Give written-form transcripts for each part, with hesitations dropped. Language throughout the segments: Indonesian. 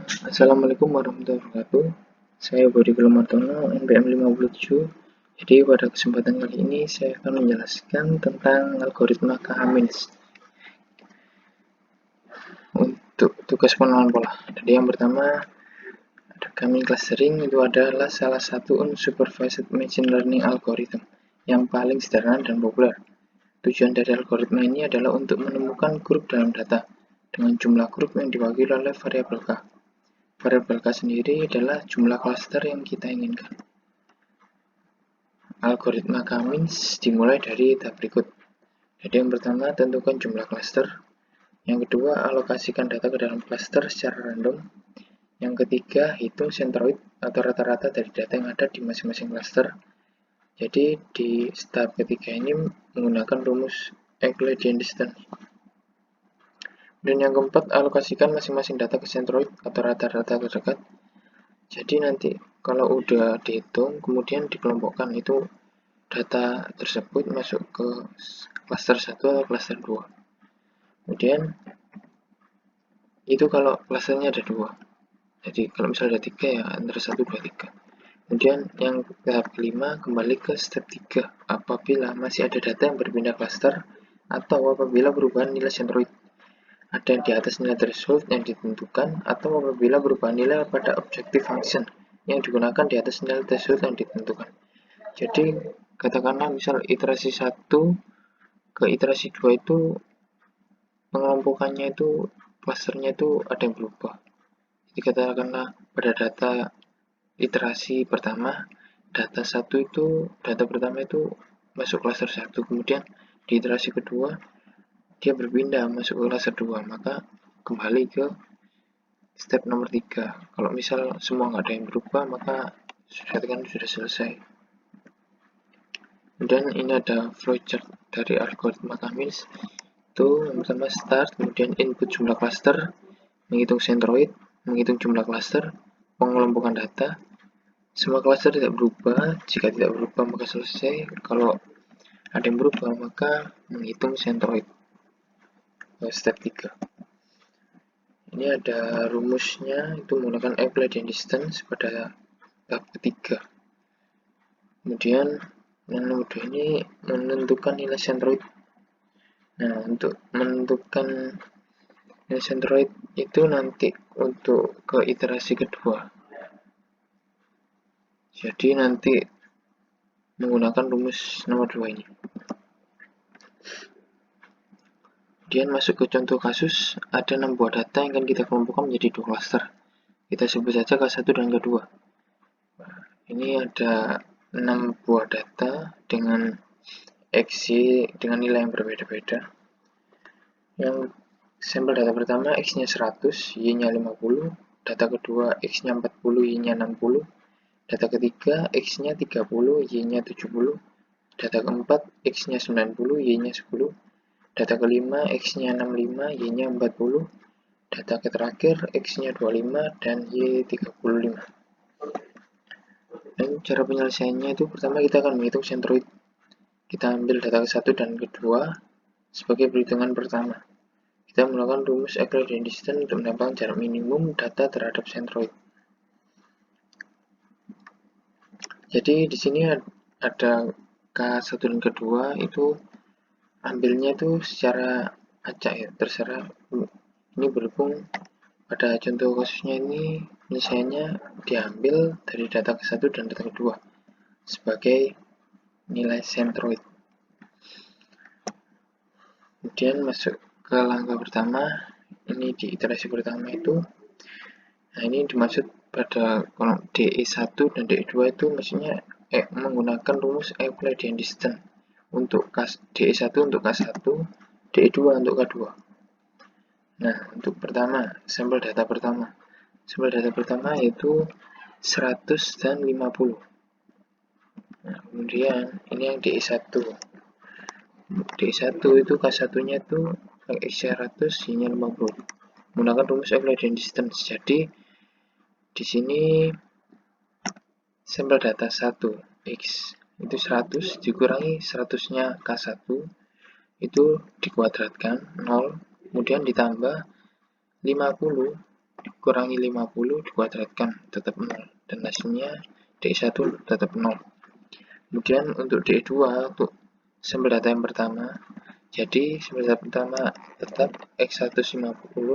Assalamualaikum warahmatullahi wabarakatuh. Saya Budi Martono, NPM 57. Jadi pada kesempatan kali ini saya akan menjelaskan tentang algoritma K-Hamilton untuk tugas pengenalan pola. Jadi yang pertama ada K-mean clustering, itu adalah salah satu unsupervised machine learning algorithm yang paling sederhana dan populer. Tujuan dari algoritma ini adalah untuk menemukan grup dalam data dengan jumlah grup yang diwakili oleh variabel K. Variabel K sendiri adalah jumlah klaster yang kita inginkan. Algoritma K-means dimulai dari tahap berikut. Jadi yang pertama, tentukan jumlah klaster. Yang kedua, alokasikan data ke dalam klaster secara random. Yang ketiga, hitung centroid atau rata-rata dari data yang ada di masing-masing klaster. Jadi di tahap ketiga ini menggunakan rumus Euclidean distance. Dan yang keempat, alokasikan masing-masing data ke centroid atau rata-rata terdekat. Jadi nanti kalau udah dihitung, kemudian dikelompokkan, itu data tersebut masuk ke klaster 1 atau klaster 2. Kemudian itu kalau klasternya ada 2. Jadi kalau misalnya ada 3 ya antara 1, 2, 3. Kemudian yang tahap kelima, kembali ke step 3 apabila masih ada data yang berpindah klaster atau apabila perubahan nilai centroid ada di atas nilai threshold yang ditentukan, atau apabila perubahan nilai pada objective function yang digunakan di atas nilai threshold yang ditentukan. Jadi katakanlah misal iterasi 1 ke iterasi 2 itu pengelompokannya itu klasternya itu ada yang berubah. Jadi katakanlah pada data iterasi pertama, data pertama itu masuk klaster 1, kemudian di iterasi kedua dia berpindah masuk ke klaster 2, maka kembali ke step nomor 3. Kalau misal semua nggak ada yang berubah, maka sudah selesai. Dan ini ada flowchart dari algoritma K-means. Itu yang pertama start, kemudian input jumlah klaster, menghitung centroid, menghitung jumlah klaster, pengelompokan data. Semua klaster tidak berubah, jika tidak berubah maka selesai. Kalau ada yang berubah maka menghitung centroid. Step 3. Ini ada rumusnya, itu menggunakan Euclidean distance pada tahap ketiga. Kemudian yang nomor 2 ini menentukan nilai centroid. Nah, untuk menentukan nilai centroid itu nanti untuk ke iterasi kedua. Jadi nanti menggunakan rumus nomor 2 ini. Kemudian masuk ke contoh kasus, ada 6 buah data yang akan kita kelompokkan menjadi 2 klaster. Kita sebut saja K1 dan K2. Ini ada 6 buah data dengan XY dengan nilai yang berbeda-beda. Yang sampel data pertama X-nya 100, Y-nya 50, data kedua X-nya 40, Y-nya 60, data ketiga X-nya 30, Y-nya 70, data keempat X-nya 90, Y-nya 10, data kelima X-nya 65, Y-nya 40, data terakhir X-nya 25 dan Y 35. Dan cara penyelesaiannya itu pertama kita akan menghitung centroid. Kita ambil data ke-1 dan kedua sebagai perhitungan pertama. Kita melakukan rumus Euclidean distance untuk mendapatkan jarak minimum data terhadap centroid. Jadi di sini ada K1 dan kedua itu ambilnya itu secara acak ya, terserah. Ini berhubung pada contoh kasusnya ini penyelesaiannya diambil dari data ke-1 dan data kedua sebagai nilai centroid. Kemudian masuk ke langkah pertama, ini di iterasi pertama itu. Nah, ini dimaksud pada kalau DE1 dan DE2 itu maksudnya menggunakan rumus Euclidean distance untuk DE1 untuk K1, DE2 untuk K2. Nah, untuk pertama, sampel data pertama. Sampel data pertama yaitu 100 dan 50. Nah, kemudian ini yang DE1. DE1 itu K1-nya itu X-nya 100, Y-nya 50. Menggunakan rumus Euclidean distance. Jadi di sini sampel data 1 X itu 100 dikurangi 100-nya K1 itu dikuadratkan 0, kemudian ditambah 50 dikurangi 50 dikuadratkan tetap 0, dan hasilnya DX1 tetap 0. Kemudian untuk DX2 untuk sampel data yang pertama, jadi sampel data pertama tetap X150,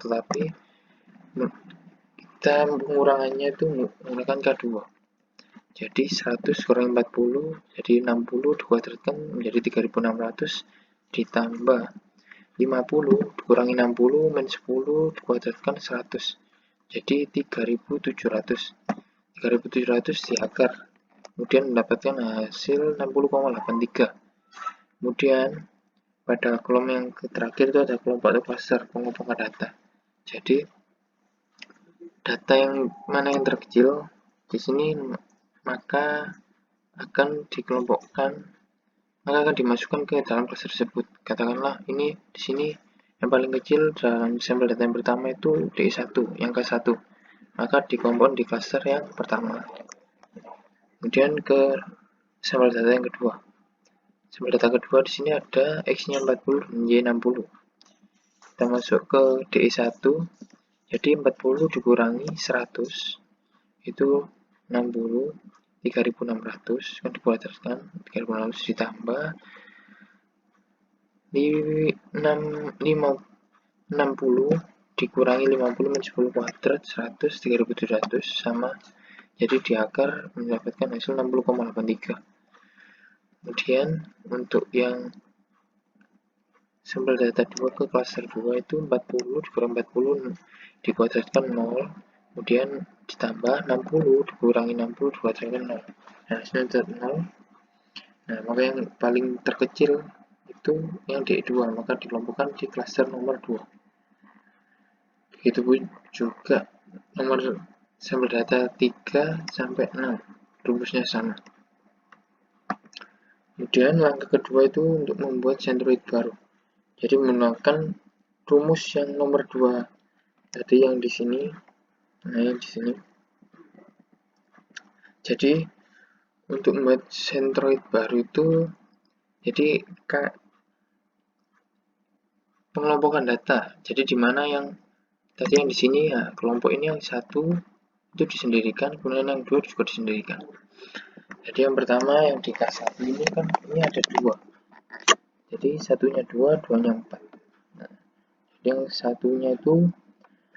tetapi kita pengurangannya itu menggunakan K2. Jadi 100 kurangi 40 jadi 60 dikuadratkan menjadi 3600 ditambah 50 dikurangi 60 min 10 dikuadratkan 100 jadi 3700. 3700 diakar, kemudian mendapatkan hasil 60,83. Kemudian pada kolom yang terakhir itu ada kelompok atau cluster pengelompokan data. Jadi data yang mana yang terkecil di sini maka akan dimasukkan ke dalam cluster tersebut. Katakanlah ini di sini yang paling kecil dalam sampel data yang pertama itu DX1, yang ke-1, maka dikompon di cluster yang pertama. Kemudian ke sampel data yang kedua. Sampel data kedua di sini ada X-nya 40 dan Y 60. Kita masuk ke DX1, jadi 40 dikurangi 100 itu 60, 3600 kan dikuadratkan, 3600 ditambah 60 dikurangi 50 min 10 kuadrat 100, 3700 sama, jadi diakar mendapatkan hasil 60,83. Kemudian untuk yang sampel data 2 ke cluster 2 itu 40 dikurangi 40 dikuadratkan 0, kemudian ditambah 60 dikurangi 60 dikuadratkan 0. Nah, hasilnya tetap 0. Nah, maka yang paling terkecil itu yang D2, maka dikelompokkan di cluster nomor 2. Begitu juga nomor sampel data 3 sampai 6, rumusnya sama. Kemudian langkah kedua itu untuk membuat centroid baru. Jadi menggunakan rumus yang nomor 2 tadi yang di sini. Nah, yang di sini. Jadi untuk membuat centroid baru itu jadi pengelompokan data. Jadi di mana yang tadi yang di sini ya, kelompok ini yang satu itu disendirikan, kemudian yang dua juga disendirikan. Jadi yang pertama yang di K1 ini kan ini ada 2. Jadi satunya 2, duanya 4. Nah, yang satunya itu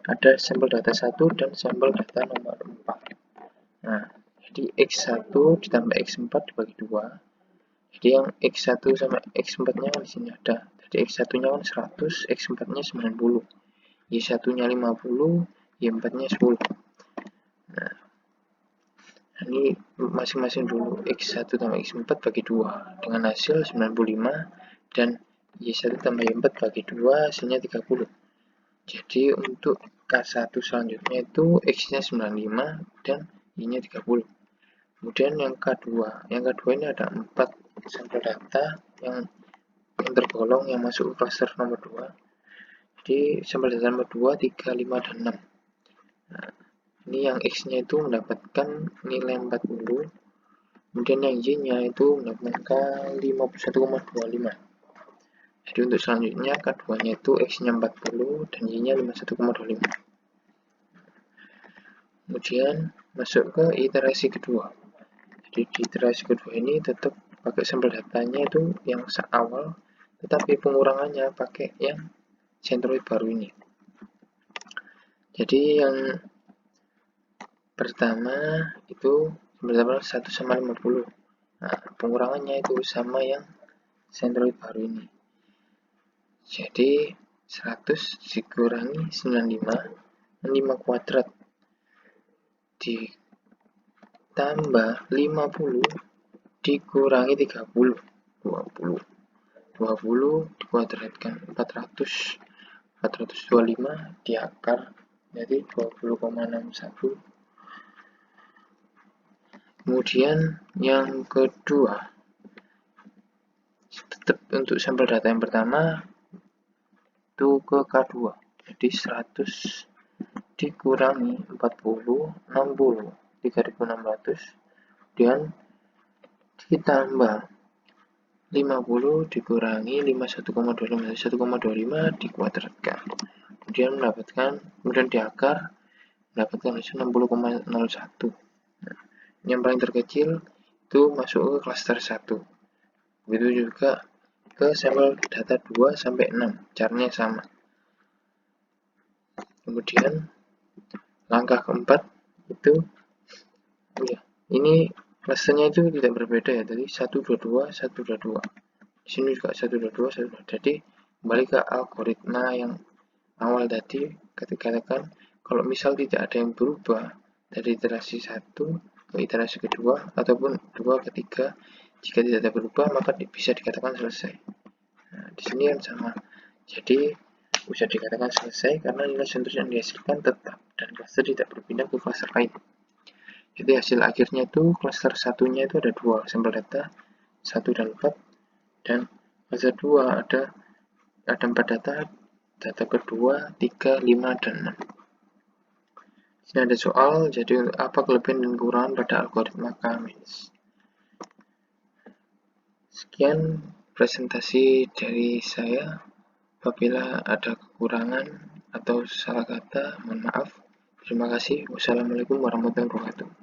ada sampel data 1 dan sampel data nomor 4. Nah, jadi X1 ditambah X4 dibagi 2. Jadi yang X1 sama X4-nya kan di sini ada. Jadi X1-nya kan 100, X4-nya 90. Y1-nya 50, Y4-nya 10. Nah, ini masing-masing dulu X1 tambah X4 bagi 2 dengan hasil 95 dan Y1 tambah Y4 bagi 2 hasilnya 30. Jadi untuk K1 selanjutnya itu X-nya 95 dan Y-nya 30. Kemudian yang K2 ini ada 4 sampel data yang tergolong yang masuk ke cluster nomor 2. Jadi sampel data nomor 2, 3, 5, dan 6. Nah, ini yang X-nya itu mendapatkan nilai 40, kemudian yang Y-nya itu mendapatkan 51,25. Jadi untuk selanjutnya K2-nya itu X-nya 40 dan Y-nya 51,25. Kemudian masuk ke iterasi kedua. Jadi di iterasi kedua ini tetap pakai sampel datanya itu yang awal, tetapi pengurangannya pakai yang centroid baru ini. Jadi yang pertama itu benar-benar 1 sama 50. Nah, pengurangannya itu sama yang centroid baru ini. Jadi 100 dikurangi 95, 5 kuadrat ditambah 50 dikurangi 30, 20 dikuadratkan 425 diakar jadi 20,61. Kemudian yang kedua tetap untuk sampel data yang pertama itu ke K2, jadi 100 dikurangi 40, 60, 3600 dan ditambah 50 dikurangi 51,25 dikuadratkan kemudian di akar mendapatkan hasil 60,01. Nah, yang paling terkecil itu masuk ke klaster 1. Begitu juga ke sampel data 2 sampai 6, caranya sama. Kemudian langkah keempat itu ini klasternya itu tidak berbeda ya, tadi 122 122. Di sini juga 122 122. Jadi kembali ke algoritma yang awal tadi, katakan kalau misal tidak ada yang berubah dari iterasi 1 ke iterasi kedua ataupun 2 ke 3, jika tidak ada berubah maka bisa dikatakan selesai. Nah, di sini yang sama. Jadi bisa dikatakan selesai karena nilai sensus yang dihasilkan tetap dan klaster tidak berpindah ke klaster lain. Jadi hasil akhirnya itu klaster satunya itu ada 2 sampel data 1 dan 4, dan klaster 2 ada 4 data kedua 3, 5, dan 6. Di sini ada soal, jadi apa kelebihan dan kekurangan pada algoritma K-means. Sekian presentasi dari saya. Apabila ada kekurangan atau salah kata, mohon maaf. Terima kasih. Wassalamualaikum warahmatullahi wabarakatuh.